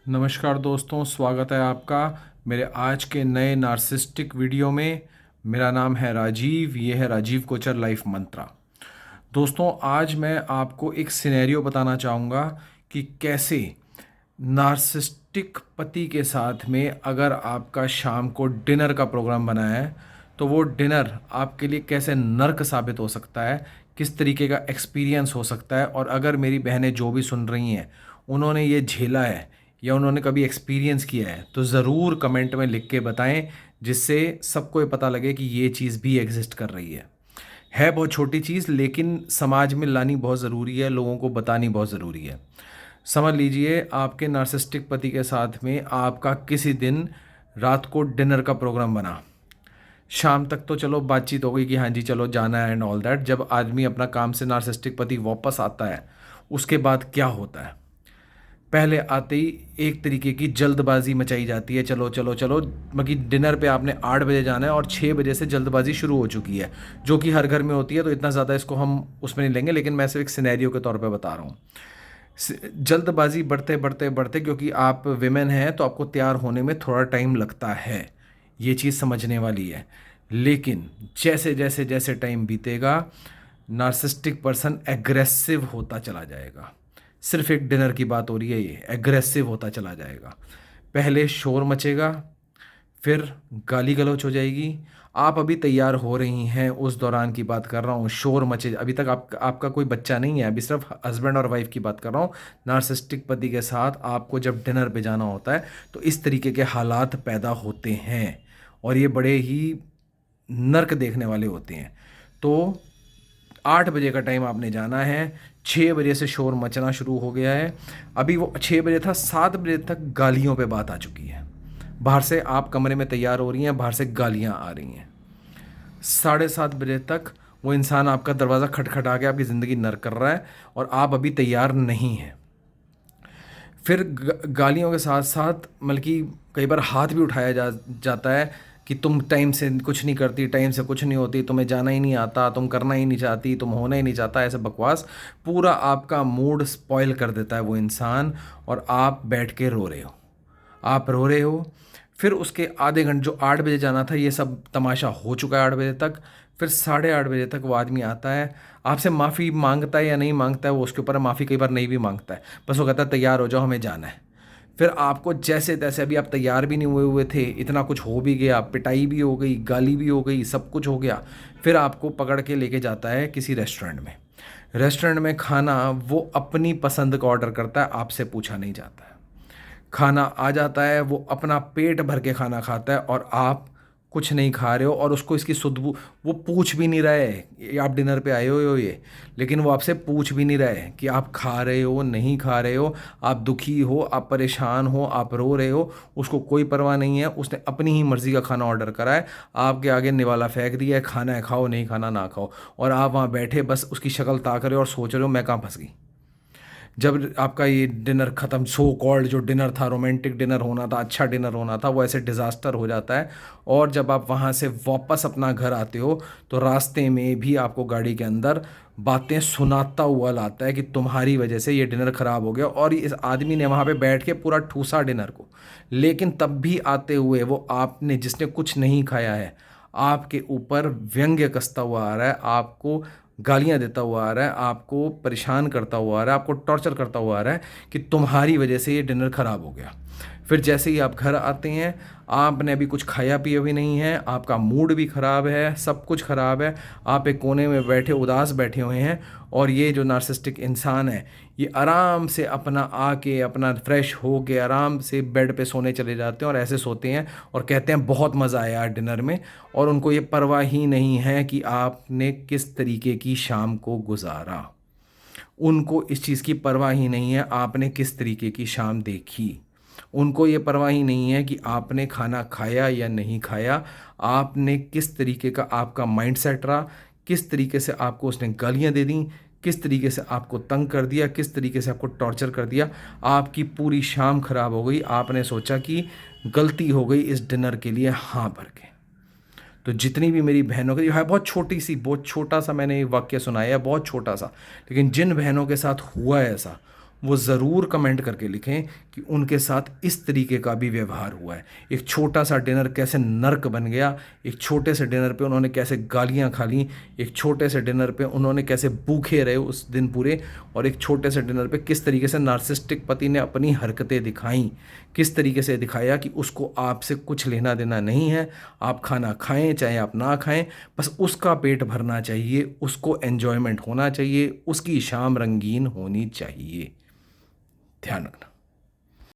नमस्कार दोस्तों, स्वागत है आपका मेरे आज के नए नार्सिसिस्टिक वीडियो में। मेरा नाम है राजीव, ये है राजीव कोचर लाइफ मंत्रा। दोस्तों, आज मैं आपको एक सिनेरियो बताना चाहूँगा कि कैसे नार्सिसिस्टिक पति के साथ में अगर आपका शाम को डिनर का प्रोग्राम बना है तो वो डिनर आपके लिए कैसे नर्क साबित हो सकता है, किस तरीके का एक्सपीरियंस हो सकता है। और अगर मेरी बहनें जो भी सुन रही हैं उन्होंने ये झेला है या उन्होंने कभी एक्सपीरियंस किया है तो ज़रूर कमेंट में लिख के बताएं, जिससे सबको ये पता लगे कि ये चीज़ भी एग्जिस्ट कर रही है बहुत छोटी चीज़ लेकिन समाज में लानी बहुत ज़रूरी है, लोगों को बतानी बहुत ज़रूरी है। समझ लीजिए आपके नार्सिसिस्टिक पति के साथ में आपका किसी दिन रात को डिनर का प्रोग्राम बना। शाम तक तो चलो बातचीत हो गई कि हाँ जी चलो जाना है एंड ऑल दैट। जब आदमी अपना काम से नार्सिसिस्टिक पति वापस आता है उसके बाद क्या होता है? पहले आते ही एक तरीके की जल्दबाजी मचाई जाती है, चलो चलो चलो, मतलब डिनर पे आपने 8 बजे जाना है और 6 बजे से जल्दबाजी शुरू हो चुकी है, जो कि हर घर में होती है। तो इतना ज़्यादा इसको हम उसमें नहीं लेंगे, लेकिन मैं सिर्फ एक सिनेरियो के तौर पे बता रहा हूँ। जल्दबाजी बढ़ते बढ़ते बढ़ते, क्योंकि आप विमेन हैं तो आपको तैयार होने में थोड़ा टाइम लगता है, ये चीज़ समझने वाली है। लेकिन जैसे जैसे जैसे टाइम बीतेगा नार्सिसिस्टिक पर्सन एग्रेसिव होता चला जाएगा। सिर्फ एक डिनर की बात हो रही है, ये एग्रेसिव होता चला जाएगा। पहले शोर मचेगा, फिर गाली गलौच हो जाएगी। आप अभी तैयार हो रही हैं उस दौरान की बात कर रहा हूँ, शोर मचे। अभी तक आपका कोई बच्चा नहीं है, अभी सिर्फ हस्बैंड और वाइफ की बात कर रहा हूँ। नार्सिसिस्टिक पति के साथ आपको जब डिनर पे जाना होता है तो इस तरीके के हालात पैदा होते हैं और ये बड़े ही नर्क देखने वाले होते हैं। तो 8 बजे का टाइम आपने जाना है, 6 बजे से शोर मचना शुरू हो गया है। अभी वो 6 बजे था, 7 बजे तक गालियों पे बात आ चुकी है। बाहर से आप कमरे में तैयार हो रही हैं, बाहर से गालियां आ रही हैं। 7:30 बजे तक वो इंसान आपका दरवाज़ा खटखटा के आपकी ज़िंदगी नर्क कर रहा है और आप अभी तैयार नहीं हैं। फिर गालियों के साथ साथ मतलब कि कई बार हाथ भी उठाया जाता है कि तुम टाइम से कुछ नहीं करती, टाइम से कुछ नहीं होती, तुम्हें जाना ही नहीं आता, तुम करना ही नहीं चाहती, तुम होना ही नहीं चाहता, ऐसे बकवास। पूरा आपका मूड स्पॉइल कर देता है वो इंसान और आप बैठ के रो रहे हो, आप रो रहे हो। फिर उसके आधे घंटे, जो 8 बजे जाना था, ये सब तमाशा हो चुका है 8 बजे तक। फिर 8:30 बजे तक वो आदमी आता है, आपसे माफ़ी मांगता है या नहीं मांगता है वो उसके ऊपर है, माफ़ी कई बार नहीं भी मांगता है, बस वो कहता है तैयार हो जाओ हमें जाना है। फिर आपको जैसे तैसे, अभी आप तैयार भी नहीं हुए हुए थे, इतना कुछ हो भी गया, पिटाई भी हो गई, गाली भी हो गई, सब कुछ हो गया। फिर आपको पकड़ के लेके जाता है किसी रेस्टोरेंट में। रेस्टोरेंट में खाना वो अपनी पसंद का ऑर्डर करता है, आपसे पूछा नहीं जाता है। खाना आ जाता है, वो अपना पेट भर के खाना खाता है और आप कुछ नहीं खा रहे हो। और उसको इसकी सुध वो पूछ भी नहीं रहे ये आप डिनर पे आए हो ये, लेकिन वो आपसे पूछ भी नहीं रहे कि आप खा रहे हो नहीं खा रहे हो, आप दुखी हो, आप परेशान हो, आप रो रहे हो। उसको कोई परवाह नहीं है, उसने अपनी ही मर्ज़ी का खाना ऑर्डर करा है, आपके आगे निवाला फेंक दिया है, खाना है खाओ, नहीं खाना ना खाओ। और आप वहाँ बैठे बस उसकी शक्ल ताक रहे हो और सोच रहे हो मैं कहाँ फंस गई। जब आपका ये डिनर ख़त्म, सो कॉल्ड जो डिनर था, रोमांटिक डिनर होना था, अच्छा डिनर होना था, वो ऐसे डिज़ास्टर हो जाता है। और जब आप वहाँ से वापस अपना घर आते हो तो रास्ते में भी आपको गाड़ी के अंदर बातें सुनाता हुआ लाता है कि तुम्हारी वजह से ये डिनर ख़राब हो गया। और इस आदमी ने वहाँ पे बैठ के पूरा ठूसा डिनर को, लेकिन तब भी आते हुए वो आपने, जिसने कुछ नहीं खाया है, आपके ऊपर व्यंग्य कसता हुआ आ रहा है, आपको गालियां देता हुआ आ रहा है, आपको परेशान करता हुआ आ रहा है, आपको टॉर्चर करता हुआ आ रहा है कि तुम्हारी वजह से ये डिनर ख़राब हो गया। फिर जैसे ही आप घर आते हैं, आपने अभी कुछ खाया पिया भी नहीं है, आपका मूड भी ख़राब है, सब कुछ ख़राब है, आप एक कोने में बैठे उदास बैठे हुए हैं। और ये जो नार्सिसिस्टिक इंसान है ये आराम से अपना आके अपना फ्रेश हो के आराम से बेड पे सोने चले जाते हैं और ऐसे सोते हैं और कहते हैं बहुत मज़ा आया डिनर में। और उनको ये परवाह ही नहीं है कि आपने किस तरीके की शाम को गुजारा, उनको इस चीज़ की परवाह ही नहीं है आपने किस तरीके की शाम देखी। उनको ये परवाह ही नहीं है कि आपने खाना खाया या नहीं खाया, आपने किस तरीके का आपका माइंडसेट रहा, किस तरीके से आपको उसने गालियाँ दे दी, किस तरीके से आपको तंग कर दिया, किस तरीके से आपको टॉर्चर कर दिया। आपकी पूरी शाम खराब हो गई। आपने सोचा कि गलती हो गई इस डिनर के लिए हाँ भर के। तो जितनी भी मेरी बहनों के, है बहुत छोटी सी, बहुत छोटा सा मैंने ये वाक्य सुनाया है, बहुत छोटा सा, लेकिन जिन बहनों के साथ हुआ है ऐसा, वो ज़रूर कमेंट करके लिखें कि उनके साथ इस तरीके का भी व्यवहार हुआ है। एक छोटा सा डिनर कैसे नर्क बन गया, एक छोटे से डिनर पे उन्होंने कैसे गालियां खा ली, एक छोटे से डिनर पे उन्होंने कैसे भूखे रहे उस दिन पूरे, और एक छोटे से डिनर पे किस तरीके से नार्सिसिस्टिक पति ने अपनी हरकतें दिखाई, किस तरीके से दिखाया कि उसको आपसे कुछ लेना देना नहीं है, आप खाना खाएं चाहे आप ना खाएं, बस उसका पेट भरना चाहिए, उसको एन्जॉयमेंट होना चाहिए, उसकी शाम रंगीन होनी चाहिए। ध्यान रखना।